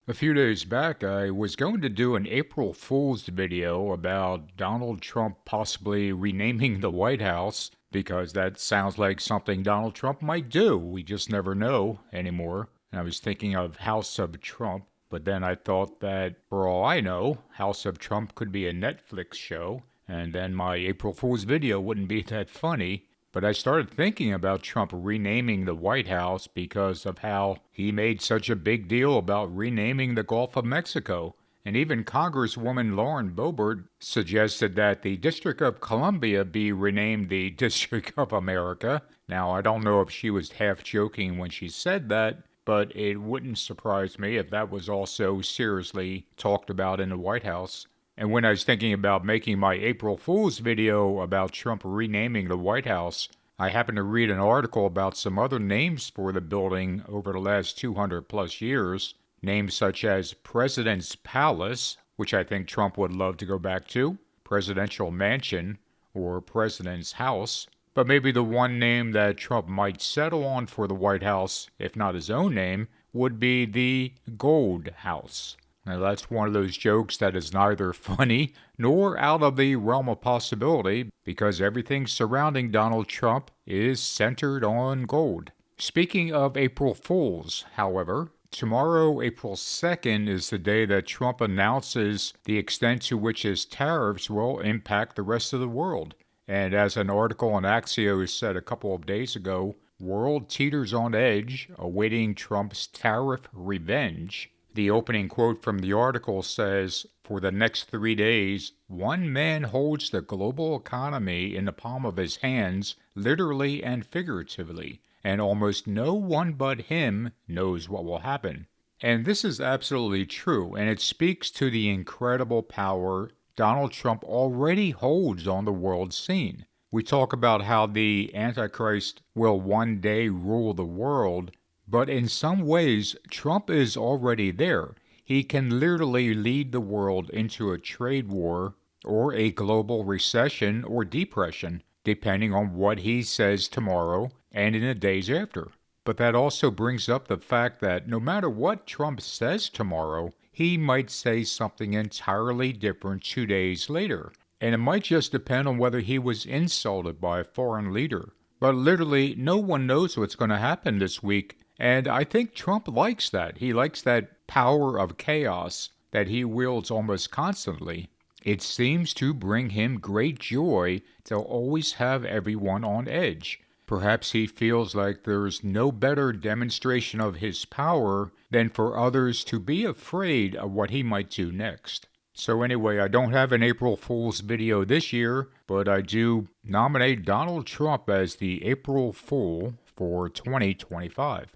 A few days back, I was going to do an April Fool's video about Donald Trump possibly renaming the White House because that sounds like something Donald Trump might do. We just never know anymore. And I was thinking of House of Trump, but then I thought that for all I know, House of Trump could be a Netflix show, and then my April Fool's video wouldn't be that funny. But I started thinking about Trump renaming the White House because of how he made such a big deal about renaming the Gulf of Mexico. And even Congresswoman Lauren Boebert suggested that the District of Columbia be renamed the District of America. Now, I don't know if she was half joking when she said that, but it wouldn't surprise me if that was also seriously talked about in the White House. And when I was thinking about making my April Fool's video about Trump renaming the White House, I happened to read an article about some other names for the building over the last 200 plus years. Names such as President's Palace, which I think Trump would love to go back to, Presidential Mansion, or President's House. But maybe the one name that Trump might settle on for the White House, if not his own name, would be the Gold House. Now, that's one of those jokes that is neither funny nor out of the realm of possibility because everything surrounding Donald Trump is centered on gold. Speaking of April Fools, however, tomorrow, April 2nd, is the day that Trump announces the extent to which his tariffs will impact the rest of the world. And as an article on Axios said a couple of days ago, world teeters on edge, awaiting Trump's tariff revenge. The opening quote from the article says, "For the next 3 days, one man holds the global economy in the palm of his hands, literally and figuratively, and almost no one but him knows what will happen." And this is absolutely true, and it speaks to the incredible power Donald Trump already holds on the world scene. We talk about how the Antichrist will one day rule the world, but in some ways, Trump is already there. He can literally lead the world into a trade war or a global recession or depression, depending on what he says tomorrow and in the days after. But that also brings up the fact that no matter what Trump says tomorrow, he might say something entirely different 2 days later. And it might just depend on whether he was insulted by a foreign leader. But literally, no one knows what's going to happen this week. And I think Trump likes that. He likes that power of chaos that he wields almost constantly. It seems to bring him great joy to always have everyone on edge. Perhaps he feels like there's no better demonstration of his power than for others to be afraid of what he might do next. So anyway, I don't have an April Fool's video this year, but I do nominate Donald Trump as the April Fool for 2025.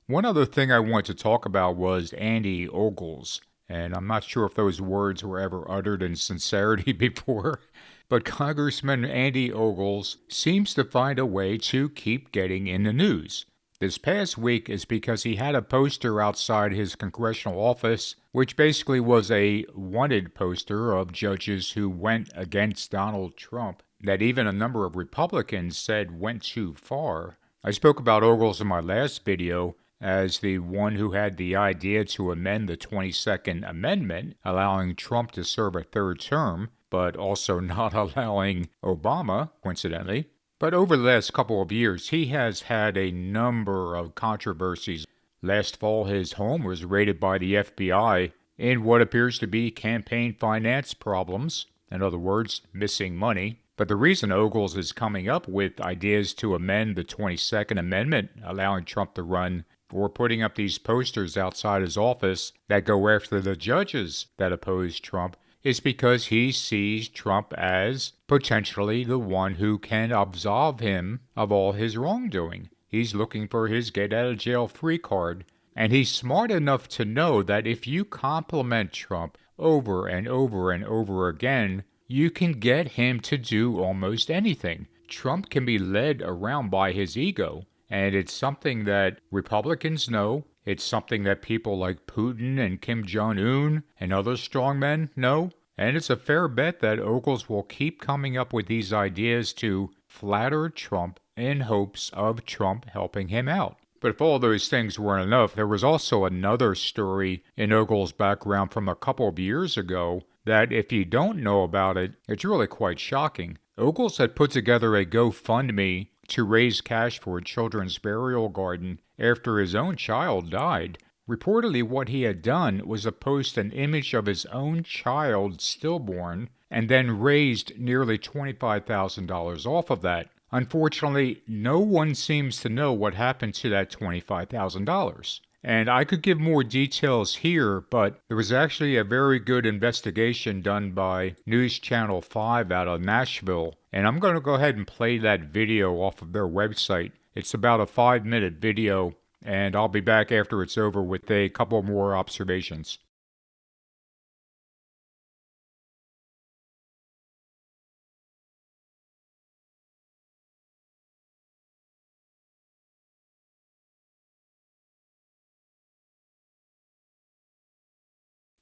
One other thing I want to talk about was Andy Ogles, and I'm not sure if those words were ever uttered in sincerity before, but Congressman Andy Ogles seems to find a way to keep getting in the news. This past week is because he had a poster outside his congressional office, which basically was a wanted poster of judges who went against Donald Trump, that even a number of Republicans said went too far. I spoke about Ogles in my last video as the one who had the idea to amend the 22nd Amendment, allowing Trump to serve a third term, but also not allowing Obama, coincidentally. But over the last couple of years, he has had a number of controversies. Last fall, his home was raided by the FBI in what appears to be campaign finance problems, in other words, missing money. But the reason Ogles is coming up with ideas to amend the 22nd Amendment, allowing Trump to run, or putting up these posters outside his office that go after the judges that oppose Trump, is because he sees Trump as potentially the one who can absolve him of all his wrongdoing. He's looking for his get-out-of-jail-free card, and he's smart enough to know that if you compliment Trump over and over and over again, you can get him to do almost anything. Trump can be led around by his ego, and it's something that Republicans know. It's something that people like Putin and Kim Jong-un and other strongmen know. And it's a fair bet that Ogles will keep coming up with these ideas to flatter Trump in hopes of Trump helping him out. But if all those things weren't enough, there was also another story in Ogles' background from a couple of years ago that, if you don't know about it, it's really quite shocking. Ogles had put together a GoFundMe to raise cash for a children's burial garden after his own child died. Reportedly, what he had done was to post an image of his own child stillborn and then raised nearly $25,000 off of that. Unfortunately, no one seems to know what happened to that $25,000. And I could give more details here, but there was actually a very good investigation done by News Channel 5 out of Nashville, and I'm going to go ahead and play that video off of their website. It's about a 5-minute video, and I'll be back after it's over with a couple more observations.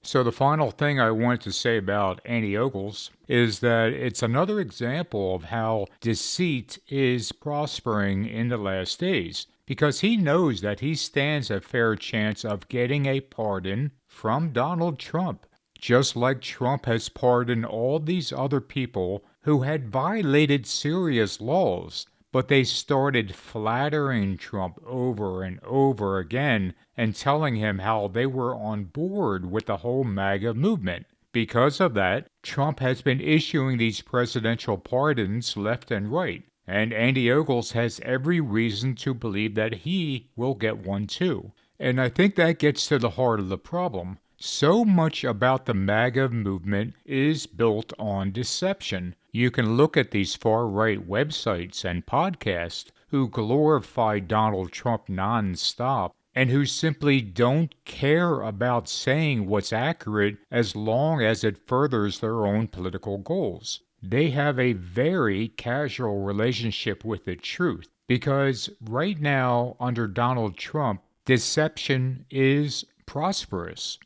So the final thing I wanted to say about Andy Ogles is that it's another example of how deceit is prospering in the last days, because he knows that he stands a fair chance of getting a pardon from Donald Trump, just like Trump has pardoned all these other people who had violated serious laws. But they started flattering Trump over and over again and telling him how they were on board with the whole MAGA movement. Because of that, Trump has been issuing these presidential pardons left and right. And Andy Ogles has every reason to believe that he will get one too. And I think that gets to the heart of the problem. So much about the MAGA movement is built on deception. You can look at these far-right websites and podcasts who glorify Donald Trump nonstop and who simply don't care about saying what's accurate as long as it furthers their own political goals. They have a very casual relationship with the truth because right now, under Donald Trump, deception is prosperous.